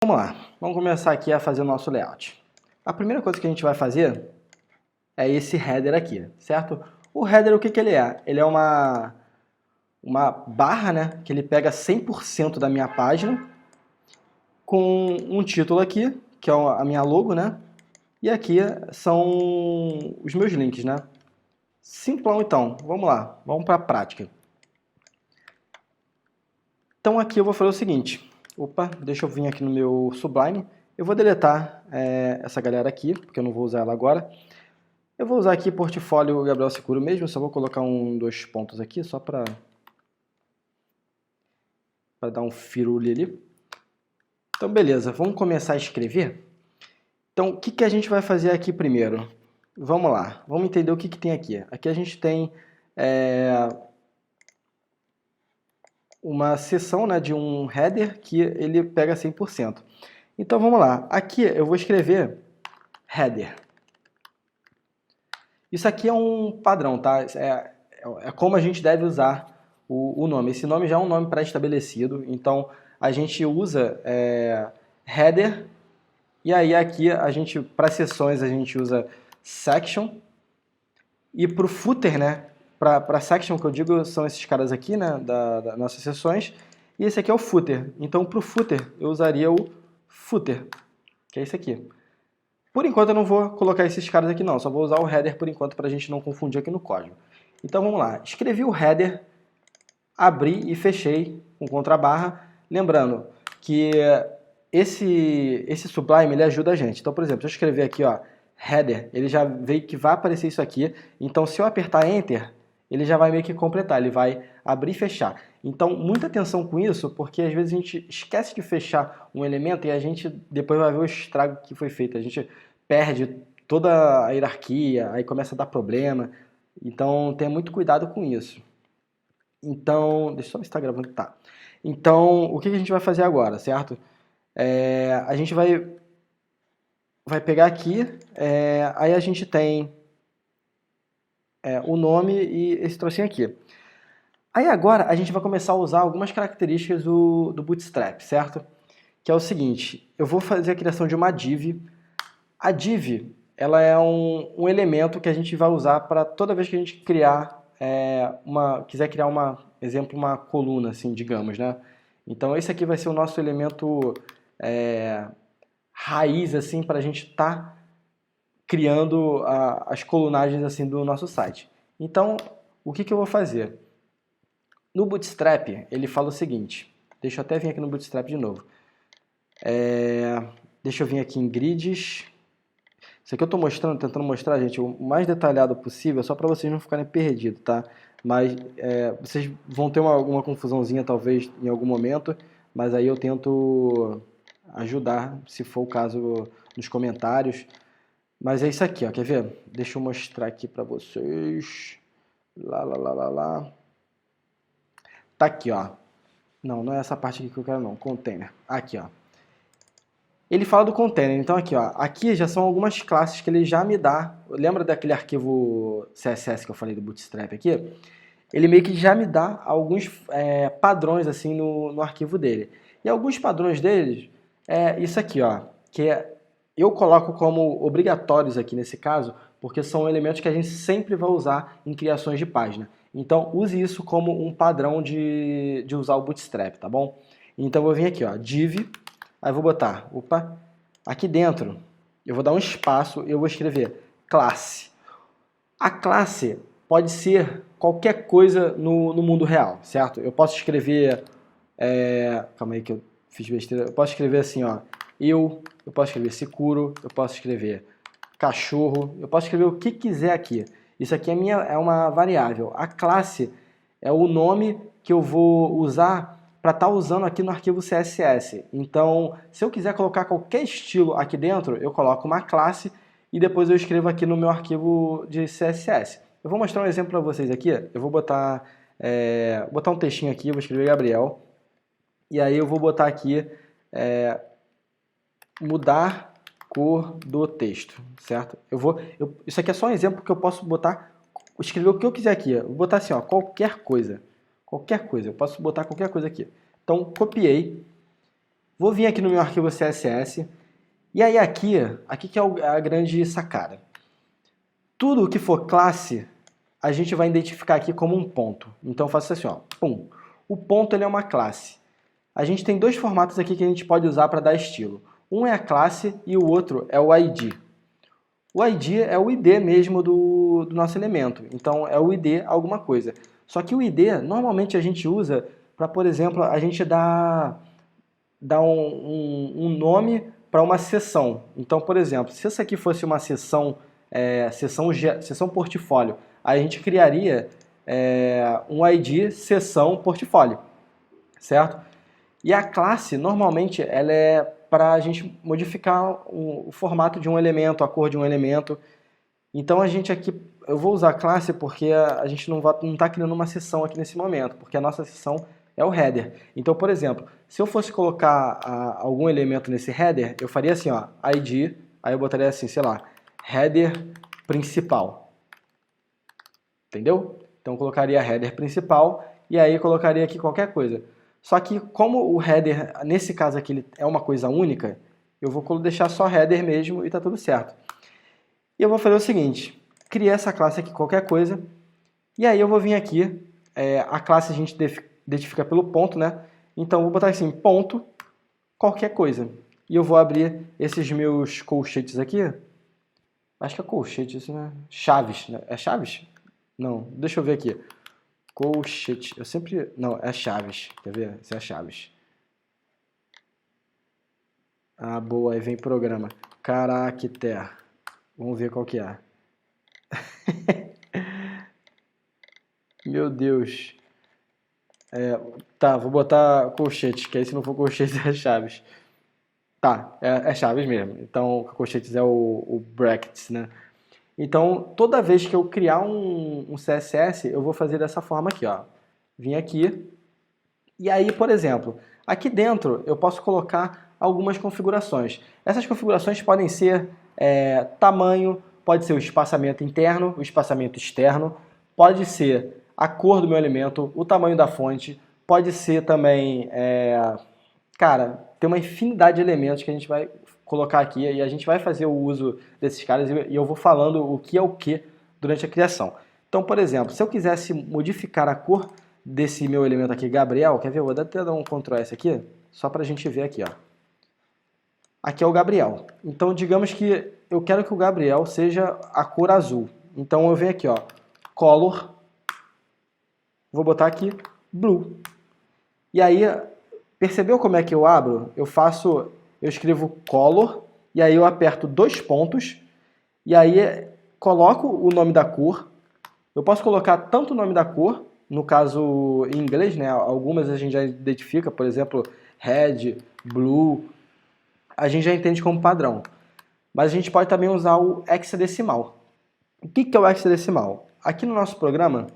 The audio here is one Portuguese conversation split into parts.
Vamos lá, vamos começar aqui a fazer o nosso layout. A primeira coisa que a gente vai fazer é esse header aqui, certo? O header, o que ele é? Ele é uma barra, né, que ele pega 100% da minha página com um título aqui, que é a minha logo, né? E aqui são os meus links, né? Simplão então, vamos lá, vamos para a prática. Então aqui eu vou fazer o seguinte, deixa eu vir aqui no meu Sublime, eu vou deletar essa galera aqui, porque eu não vou usar ela agora. Eu vou usar aqui portfólio Gabriel Securo mesmo, só vou colocar dois pontos aqui, só para dar um firule ali. Então beleza, vamos começar a escrever? Então o que a gente vai fazer aqui primeiro? Vamos lá, vamos entender o que tem aqui. Aqui a gente tem uma seção, né, de um header que ele pega 100%. Então vamos lá, aqui eu vou escrever header. Isso aqui é um padrão, tá? É como a gente deve usar o nome. Esse nome já é um nome pré-estabelecido, então a gente usa header, e aí aqui para seções a gente usa section, e para o footer, né? Para section, que eu digo, são esses caras aqui, né, das nossas seções, e esse aqui é o footer. Então, para o footer, eu usaria o footer, que é esse aqui. Por enquanto, eu não vou colocar esses caras aqui, não. Só vou usar o header por enquanto, para a gente não confundir aqui no código. Então, vamos lá. Escrevi o header, abri e fechei com contrabarra. Lembrando que esse Sublime, ele ajuda a gente. Então, por exemplo, se eu escrever aqui, ó, header, ele já veio que vai aparecer isso aqui. Então, se eu apertar Enter, ele já vai meio que completar, ele vai abrir e fechar. Então, muita atenção com isso, porque às vezes a gente esquece de fechar um elemento e a gente depois vai ver o estrago que foi feito. A gente perde toda a hierarquia, aí começa a dar problema. Então, tenha muito cuidado com isso. Então, deixa eu só ver se está gravando. Tá. Então, o que a gente vai fazer agora, certo? A gente vai pegar aqui, aí a gente tem o nome e esse trocinho aqui. Aí agora a gente vai começar a usar algumas características do Bootstrap, certo? Que é o seguinte, eu vou fazer a criação de uma div. A div, ela é um elemento que a gente vai usar para toda vez que a gente criar quiser criar uma coluna, assim, digamos, né? Então esse aqui vai ser o nosso elemento raiz, assim, para a gente estar criando as colunagens assim do nosso site. Então, o que eu vou fazer? No Bootstrap, ele fala o seguinte, deixa eu até vir aqui no Bootstrap de novo. Deixa eu vir aqui em grids. Isso aqui eu estou tentando mostrar, gente, o mais detalhado possível, só para vocês não ficarem perdidos, tá? Mas vocês vão ter alguma confusãozinha, talvez, em algum momento, mas aí eu tento ajudar, se for o caso, nos comentários. Mas é isso aqui, ó, quer ver? Deixa eu mostrar aqui para vocês. Lá. Tá aqui, ó. Não é essa parte aqui que eu quero não, container. Aqui, ó. Ele fala do container, então aqui, ó. Aqui já são algumas classes que ele já me dá. Lembra daquele arquivo CSS que eu falei do Bootstrap aqui? Ele meio que já me dá alguns padrões assim no arquivo dele. E alguns padrões deles isso aqui, ó, que eu coloco como obrigatórios aqui nesse caso, porque são elementos que a gente sempre vai usar em criações de página. Então, use isso como um padrão de usar o Bootstrap, tá bom? Então, eu vou vir aqui, ó, div, aí vou botar, aqui dentro, eu vou dar um espaço e eu vou escrever classe. A classe pode ser qualquer coisa no mundo real, certo? Eu posso escrever, calma aí que eu fiz besteira, eu posso escrever assim, ó, eu posso escrever seguro, eu posso escrever cachorro, eu posso escrever o que quiser aqui. Isso aqui é uma variável. A classe é o nome que eu vou usar para estar usando aqui no arquivo CSS. Então, se eu quiser colocar qualquer estilo aqui dentro, eu coloco uma classe e depois eu escrevo aqui no meu arquivo de CSS. Eu vou mostrar um exemplo para vocês aqui. Eu vou botar um textinho aqui, eu vou escrever Gabriel. E aí eu vou botar aqui mudar cor do texto, certo? Isso aqui é só um exemplo que eu posso escrever o que eu quiser aqui. Eu vou botar assim, ó, qualquer coisa, eu posso botar qualquer coisa aqui. Então, copiei Vou vir aqui no meu arquivo CSS, e aí aqui que é a grande sacada. Tudo que for classe, a gente vai identificar aqui como um ponto. Então eu faço assim, ó, pum. O ponto ele é uma classe. A gente tem dois formatos aqui que a gente pode usar para dar estilo. Um é a classe e o outro é o ID. O ID é o ID mesmo do nosso elemento. Então é o ID alguma coisa. Só que o ID, normalmente a gente usa para, por exemplo, a gente dar um nome para uma seção. Então, por exemplo, se essa aqui fosse uma seção, seção portfólio, aí a gente criaria um ID seção portfólio, certo? E a classe, normalmente, ela é para a gente modificar o formato de um elemento, a cor de um elemento. Então, a gente aqui, eu vou usar classe porque a gente não está criando uma seção aqui nesse momento, porque a nossa seção é o header. Então, por exemplo, se eu fosse colocar algum elemento nesse header, eu faria assim, ó, ID, aí eu botaria assim, sei lá, header principal. Entendeu? Então, eu colocaria header principal e aí colocaria aqui qualquer coisa. Só que como o header, nesse caso aqui, ele é uma coisa única, eu vou deixar só header mesmo e tá tudo certo. E eu vou fazer o seguinte, criar essa classe aqui, qualquer coisa, e aí eu vou vir aqui, a classe a gente identifica pelo ponto, né? Então eu vou botar assim, ponto, qualquer coisa. E eu vou abrir esses meus colchetes aqui, acho que é colchete, isso, né? Chaves, né? É chaves? Não, deixa eu ver aqui. Colchete, eu sempre... Não, é chaves, quer ver? Isso é chaves. Ah, boa, aí vem programa. Caractere. Vamos ver qual que é. Meu Deus. Tá, vou botar colchetes, que aí se não for colchetes é chaves. Tá, é chaves mesmo. Então, colchetes é o brackets, né? Então, toda vez que eu criar um CSS, eu vou fazer dessa forma aqui, ó. Vim aqui, e aí, por exemplo, aqui dentro eu posso colocar algumas configurações. Essas configurações podem ser tamanho, pode ser o espaçamento interno, o espaçamento externo, pode ser a cor do meu elemento, o tamanho da fonte, pode ser também, cara, tem uma infinidade de elementos que a gente vai colocar aqui e a gente vai fazer o uso desses caras e eu vou falando o que é o que durante a criação. Então, por exemplo, se eu quisesse modificar a cor desse meu elemento aqui, Gabriel, quer ver? Eu vou até dar um Ctrl S aqui, só para a gente ver aqui, ó. Aqui é o Gabriel. Então, digamos que eu quero que o Gabriel seja a cor azul. Então, eu venho aqui, ó, color, vou botar aqui blue. E aí, percebeu como é que eu abro? Eu escrevo color, e aí eu aperto dois pontos, e aí coloco o nome da cor. Eu posso colocar tanto o nome da cor, no caso em inglês, né? Algumas a gente já identifica, por exemplo, red, blue, a gente já entende como padrão. Mas a gente pode também usar o hexadecimal. O que é o hexadecimal? Aqui no nosso programa,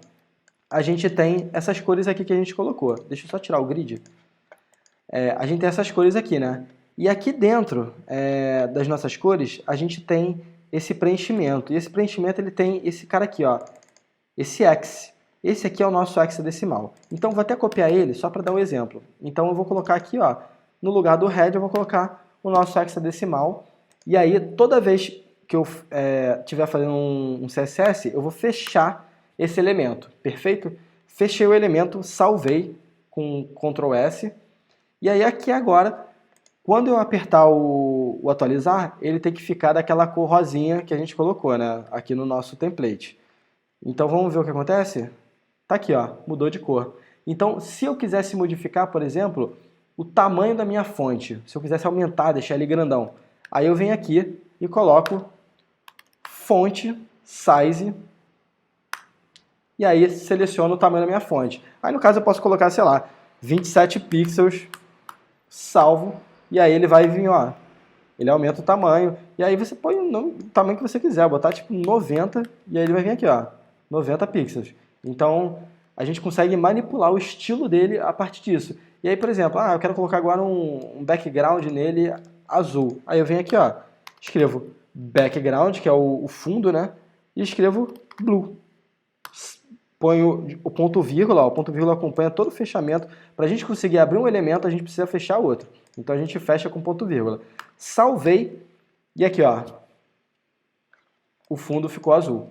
a gente tem essas cores aqui que a gente colocou. Deixa eu só tirar o grid. A gente tem essas cores aqui, né? E aqui dentro das nossas cores, a gente tem esse preenchimento. E esse preenchimento ele tem esse cara aqui, ó, esse hex. Esse aqui é o nosso hexadecimal. Então, vou até copiar ele só para dar um exemplo. Então, eu vou colocar aqui, ó, no lugar do head, eu vou colocar o nosso hexadecimal. E aí, toda vez que eu estiver fazendo um CSS, eu vou fechar esse elemento, perfeito? Fechei o elemento, salvei com Ctrl S. E aí, aqui agora, quando eu apertar o atualizar, ele tem que ficar daquela cor rosinha que a gente colocou, né? Aqui no nosso template. Então, vamos ver o que acontece? Tá aqui, ó, mudou de cor. Então, se eu quisesse modificar, por exemplo, o tamanho da minha fonte, se eu quisesse aumentar, deixar ele grandão, aí eu venho aqui e coloco fonte, size, e aí seleciono o tamanho da minha fonte. Aí, no caso, eu posso colocar, sei lá, 27 pixels, salvo, e aí ele vai vir, ó, ele aumenta o tamanho, e aí você põe o tamanho que você quiser, botar tipo 90, e aí ele vai vir aqui, ó, 90 pixels. Então, a gente consegue manipular o estilo dele a partir disso. E aí, por exemplo, eu quero colocar agora um background nele azul. Aí eu venho aqui, ó, escrevo background, que é o fundo, né, e escrevo blue. Ponho o ponto vírgula, ó, o ponto vírgula acompanha todo o fechamento. Para a gente conseguir abrir um elemento, a gente precisa fechar outro. Então a gente fecha com ponto vírgula. Salvei e aqui, ó, o fundo ficou azul.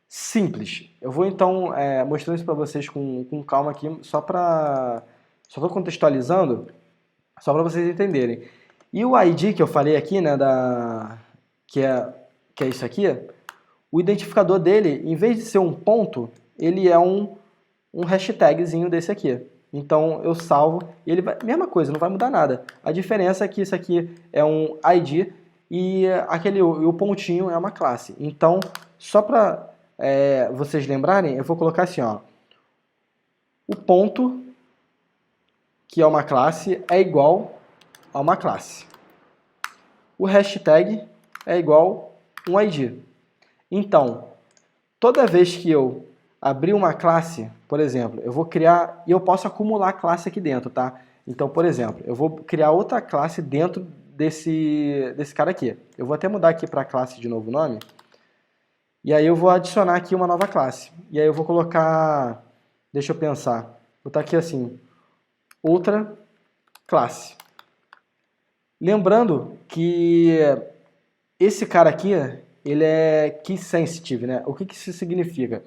Simples. Eu vou então mostrando isso para vocês com calma aqui, só estou contextualizando, só para vocês entenderem. E o ID que eu falei aqui, né, que é isso aqui, o identificador dele, em vez de ser um ponto, ele é um hashtagzinho desse aqui. Então eu salvo e ele vai, mesma coisa, não vai mudar nada. A diferença é que isso aqui é um ID e o pontinho é uma classe. Então, só para vocês lembrarem, eu vou colocar assim, ó, o ponto, que é uma classe, é igual a uma classe. O hashtag é igual a um ID. Então, toda vez que eu abrir uma classe, por exemplo, eu vou criar, e eu posso acumular classe aqui dentro, tá? Então, por exemplo, eu vou criar outra classe dentro desse cara aqui. Eu vou até mudar aqui para classe de novo o nome. E aí eu vou adicionar aqui uma nova classe. E aí eu vou colocar, deixa eu pensar, vou botar aqui assim, outra classe. Lembrando que esse cara aqui, ele é key sensitive, né? O que isso significa?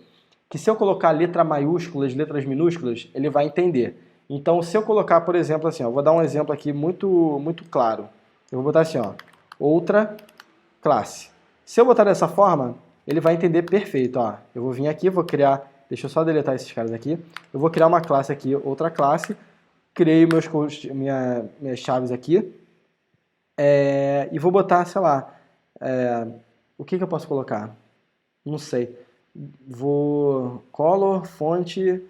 Que se eu colocar letra maiúsculas, letras minúsculas, ele vai entender. Então, se eu colocar, por exemplo, assim, ó, vou dar um exemplo aqui muito claro. Eu vou botar assim, ó, outra classe. Se eu botar dessa forma, ele vai entender perfeito. Ó. Eu vou vir aqui, vou criar, deixa eu só deletar esses caras aqui. Eu vou criar uma classe aqui, outra classe. Criei minhas chaves aqui. E vou botar, sei lá, o que eu posso colocar? Não sei. Color, fonte,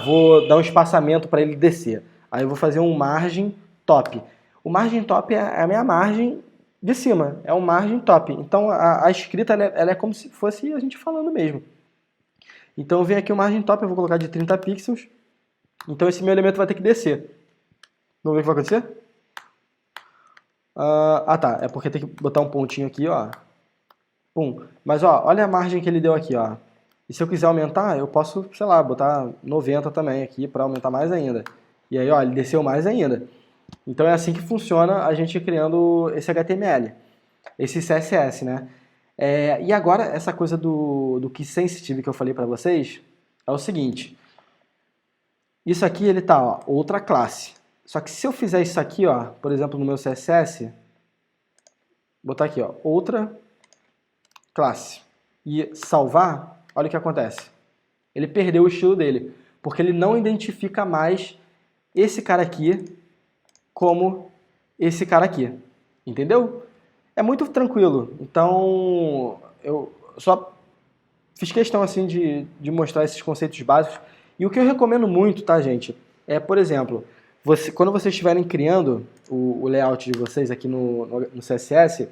vou dar um espaçamento para ele descer. Aí eu vou fazer um margem top. O margem top é a minha margem de cima, é um margem top. Então a escrita ela é como se fosse a gente falando mesmo. Então eu venho aqui o margem top, eu vou colocar de 30 pixels. Então esse meu elemento vai ter que descer. Vamos ver o que vai acontecer? Tá, é porque tem que botar um pontinho aqui, ó. Pum. Mas ó, olha a margem que ele deu aqui, ó. E se eu quiser aumentar, eu posso, sei lá, botar 90 também aqui para aumentar mais ainda. E aí, ó, ele desceu mais ainda. Então é assim que funciona a gente criando esse HTML, esse CSS, né? E agora, essa coisa do key sensitive que eu falei para vocês, é o seguinte. Isso aqui, ele tá, ó, outra classe. Só que se eu fizer isso aqui, ó, por exemplo, no meu CSS, botar aqui, ó, outra classe, e salvar, olha o que acontece. Ele perdeu o estilo dele, porque ele não identifica mais esse cara aqui como esse cara aqui, entendeu? É muito tranquilo, então eu só fiz questão assim de mostrar esses conceitos básicos. E o que eu recomendo muito, tá, gente, por exemplo, quando vocês estiverem criando o layout de vocês aqui no CSS,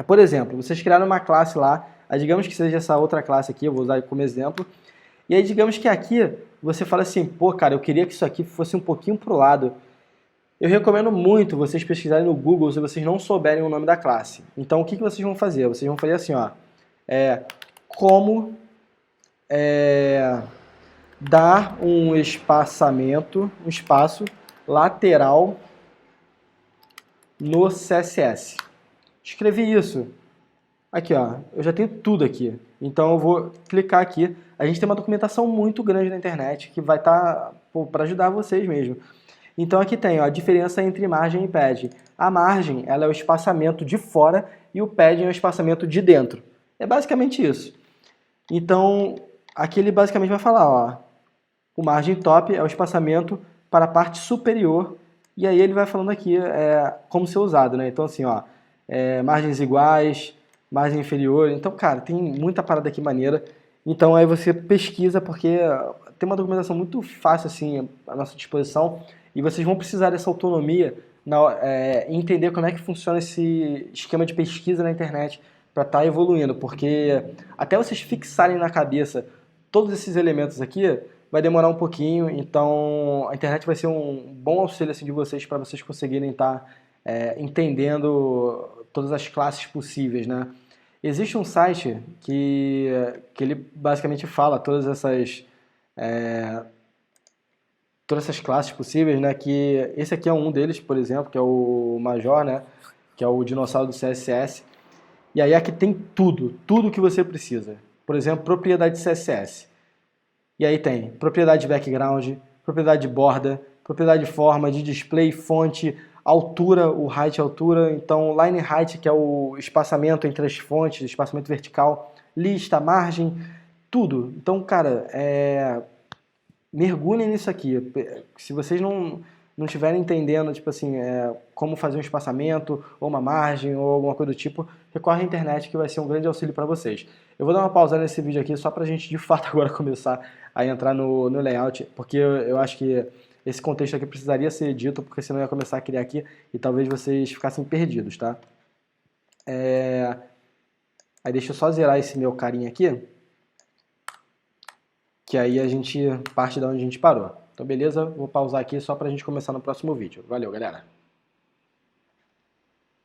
por exemplo, vocês criaram uma classe lá, digamos que seja essa outra classe aqui, eu vou usar como exemplo, e aí digamos que aqui você fala assim, pô, cara, eu queria que isso aqui fosse um pouquinho pro lado. Eu recomendo muito vocês pesquisarem no Google se vocês não souberem o nome da classe. Então o que vocês vão fazer? Vocês vão fazer assim, ó, como dar um espaço lateral no CSS. Escrevi isso. Aqui, ó, eu já tenho tudo aqui. Então eu vou clicar aqui. A gente tem uma documentação muito grande na internet que vai estar para ajudar vocês mesmo. Então aqui tem, ó, a diferença entre margem e pad. A margem, ela é o espaçamento de fora e o pad é o espaçamento de dentro. É basicamente isso. Então aqui ele basicamente vai falar, ó, o margem top é o espaçamento para a parte superior e aí ele vai falando aqui como ser usado, né? Então assim, ó, margens iguais, margem inferior. Então, cara, tem muita parada aqui maneira. Então aí você pesquisa porque tem uma documentação muito fácil assim à nossa disposição e vocês vão precisar dessa autonomia entender como é que funciona esse esquema de pesquisa na internet para estar evoluindo, porque até vocês fixarem na cabeça todos esses elementos aqui vai demorar um pouquinho, então a internet vai ser um bom auxílio assim, de vocês para vocês conseguirem estar entendendo todas as classes possíveis, né? Existe um site que ele basicamente fala todas todas essas classes possíveis, né? Que esse aqui é um deles, por exemplo, que é o Major, né? Que é o dinossauro do CSS. E aí aqui tem tudo que você precisa. Por exemplo, propriedade CSS. E aí tem propriedade de background, propriedade de borda, propriedade de forma, de display, fonte, altura, o height é altura, então line height, que é o espaçamento entre as fontes, espaçamento vertical, lista, margem, tudo. Então, cara, mergulhem nisso aqui. Se vocês não estiverem entendendo, tipo assim, como fazer um espaçamento, ou uma margem, ou alguma coisa do tipo, recorre à internet que vai ser um grande auxílio para vocês. Eu vou dar uma pausa nesse vídeo aqui só para a gente, de fato, agora começar a entrar no layout, porque eu acho que esse contexto aqui precisaria ser dito, porque senão eu ia começar a criar aqui e talvez vocês ficassem perdidos, tá? Aí deixa eu só zerar esse meu carinha aqui, que aí a gente parte de onde a gente parou. Então beleza, vou pausar aqui só para a gente começar no próximo vídeo. Valeu, galera!